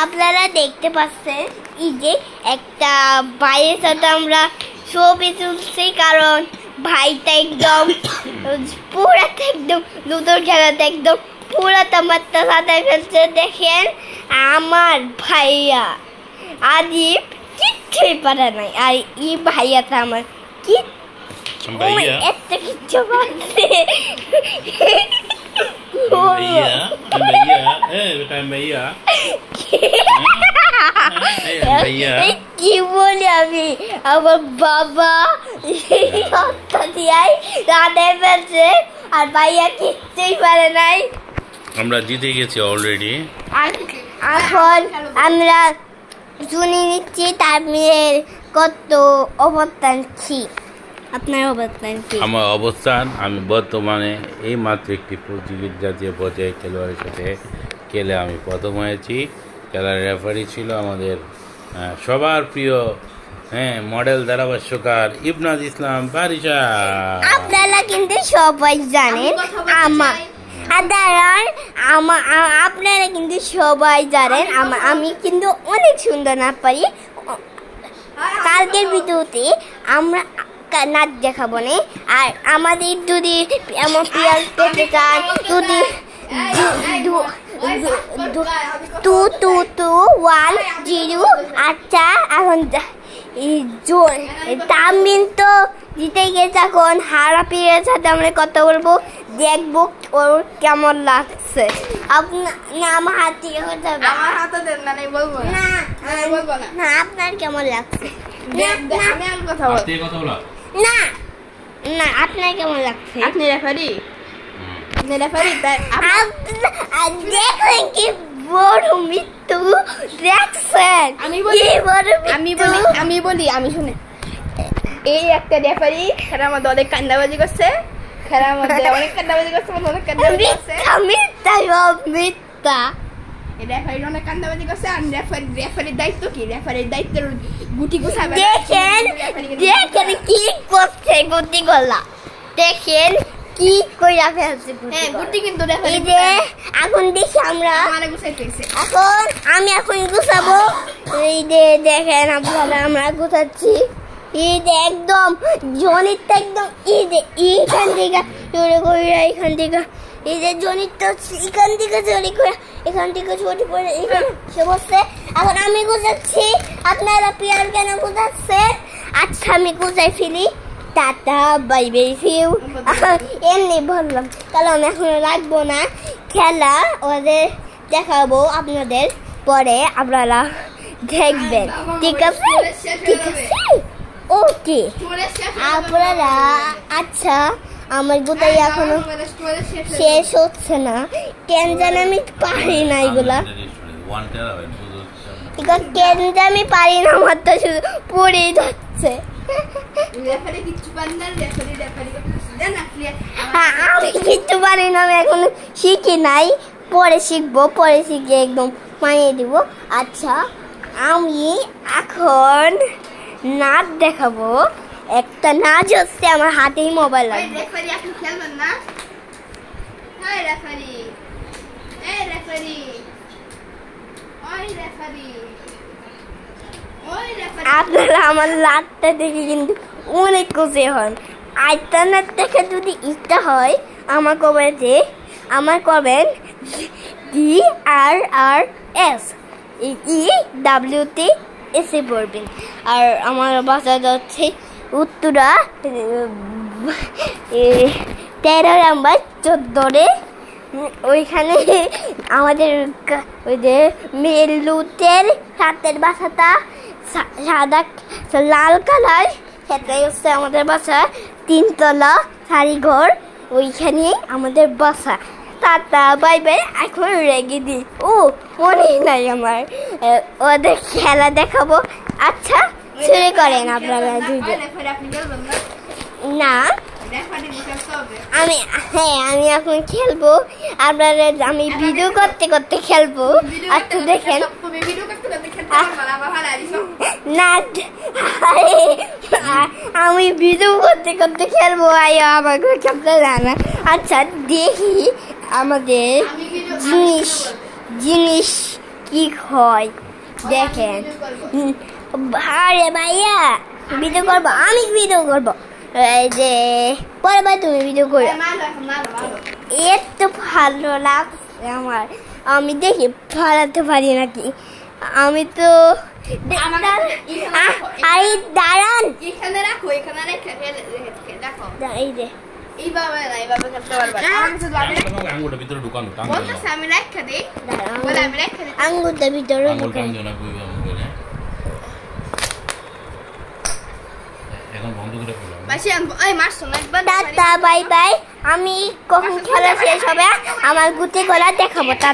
আপনারা দেখতে পাচ্ছেন এই যে একটা ভাইয়ের সাথে আমরা ছবি তুলছি, কারণ ভাইটা একদম পুরাটা একদম লুডোর খেলাতে একদম পুরাটা মাত্রা সাথে ফেলছে। দেখেন আমার ভাইয়া আদিব কিচ্ছুই পারে নাই, আর এই ভাইয়াটা আমার কি একটা কিচ্ছু পারছে। কি বলি আমি, আমার বাবা রাধে ফেলছে আর ভাইয়া কিচ্ছুই পারে নাই। আমরা জিতে গেছি অলরেডি। এখন আমরা শুনে নিচ্ছি তার মেয়ের কত অবস্থান কি। আপনার অবস্থান কি? আমার অবস্থান, আমি বর্তমানে এই মাত্র একটি প্রতিযোগিতা জাতীয় পর্যায়ে খেলোয়াড়ের সাথে খেলে আমি প্রথম হয়েছি। খেলার রেফারি ছিল আমাদের সবার প্রিয় মডেল ধারাভাষ্যকার ইবনাজ ইসলাম বারিশা। আপনারা কিন্তু সবাই জানেন আপনারা কিন্তু সবাই জানেন আমি কিন্তু অনেক সুন্দর নাচ পারি। কালকের ভিডিওতে আমরা নাচ দেখাবো না, আর আমাদের যদি এমন প্রিয়াস পেতে চান যদি 2210। আচ্ছা এখন তামিন তো জিতে গেছে, এখন হারা প্রিয়ার সাথে আমরা কথা বলবো, দেখবো ওর কেমন লাগছে। আমার হাত থেকে হতে হবে, না আপনার কেমন লাগছে? না না আপনার কেমন লাগছে? আপনি রেফারি, দেখেন কি বড় মৃত্যু দেখছেন। আমি শুনে এই একটা রেফারি খেলার মধ্যে অনেক কান্দাবাজি করছে, রেফারির অনেক কান্দাবাজি করছে। আর রেফারির দায়িত্ব কি? রেফারির দায়িত্বের গুটি গুছাবে। দেখেন কি করছে গুটিগুলা, দেখেন কি কইরা ফেলছে। গুটি কিন্তু রেফারি এখন দেখি আমরা এখন আমি গুছাবো। এই যে দেখেন আপনারা আমরা গুছাচ্ছি। এই যে একদম জনিতটা একদম এই যে এইখান থেকে চড়ে করে এখান থেকে, এই যে জনিতটা এখান থেকে চড়ি করে এখান থেকে ছুটি পড়ে এখানে সে বসছে। এখন আমি গুছাচ্ছি, আপনারা পিয়ার কেন গুছাচ্ছে? আচ্ছা আমি গুছাই ফেলি। Tata bye bye few. এমনি বললাম, কারণ এখন রাখবো না, খেলা ওদের দেখাবো আপনাদের, পরে আপনারা দেখবেন। ঠিক আছে ঠিক আছে ওকে আপনারা। আচ্ছা আমার গোটাই এখনো শেষ হচ্ছে না, কেন জানি আমি পারি না এগুলা, কেন জানি আমি পারি না, আমার তো শুধু পড়েই যাচ্ছে। আমি কিচ্ছু পারি না, আমি এখনো শিখি নাই, পরে শিখবো, পরে শিখে একদম মানিয়ে দিব। আচ্ছা আমি এখন নাচ দেখাবো, একটা নাচ হচ্ছে, আমার হাতেই মোবাইল লাগবে। আপনারা আমার লাটটা দেখে কিন্তু অনেক খুশি হন। আইটা নাচ দেখে যদি ইচ্ছা হয় আমার করবেন DRRS EWT এসে পড়বেন। আর আমার বাসা যাচ্ছে উত্তরা 13 নম্বর 14 ওইখানে আমাদের ওই যে মেলুতের হাতের বাসাটা সাদা লাল কালার, সেটাই হচ্ছে আমাদের বাসা, 3 তলা শাড়িঘর, ওইখানে আমাদের বাসা। Tata bye bye. এখন রেগে দি মনে নাই আমার, ওদের খেলা দেখাবো। আচ্ছা শুরু করেন আপনারা দুজন। না আমি এখন খেলবো, আপনারা আমি ভিডিও করতে করতে খেলবো। আচ্ছা দেখেন না আমি ভিডিও করতে করতে খেলবো, আমাকে খেলতে জানা। আচ্ছা দেখি আমাদের জিনিস কি হয় দেখেন। আরে ভাইয়া ভিডিও করবো, আমি ভিডিও করবো। এই যে পরে ভাই তুমি ভিডিও করো। এত ভালো লাগছে আমার, আমি দেখি ফালাতে পারি নাকি। আমি তো আরে দাঁড়ান, এখানে রাখো, এখানে রেখে দেখো এই যে এইভাবে না, এইভাবে করতে পারবা না। আমার কাছে লাগে আঙ্গুলটা ভিতরে ঢুকানো, বলতেছে আমি রেখে দিই, বলে আমি রেখে দিই। আঙ্গুলটা ভিতরে আঙ্গুল টানছো না কই বলে। এখন বন্ধ করে ফেলো। মাসি এই মারছো না একবার। Tata bye bye. আমি কখন খেলা শেষ হবে আমার গুটি গলা দেখাবো। টাটা।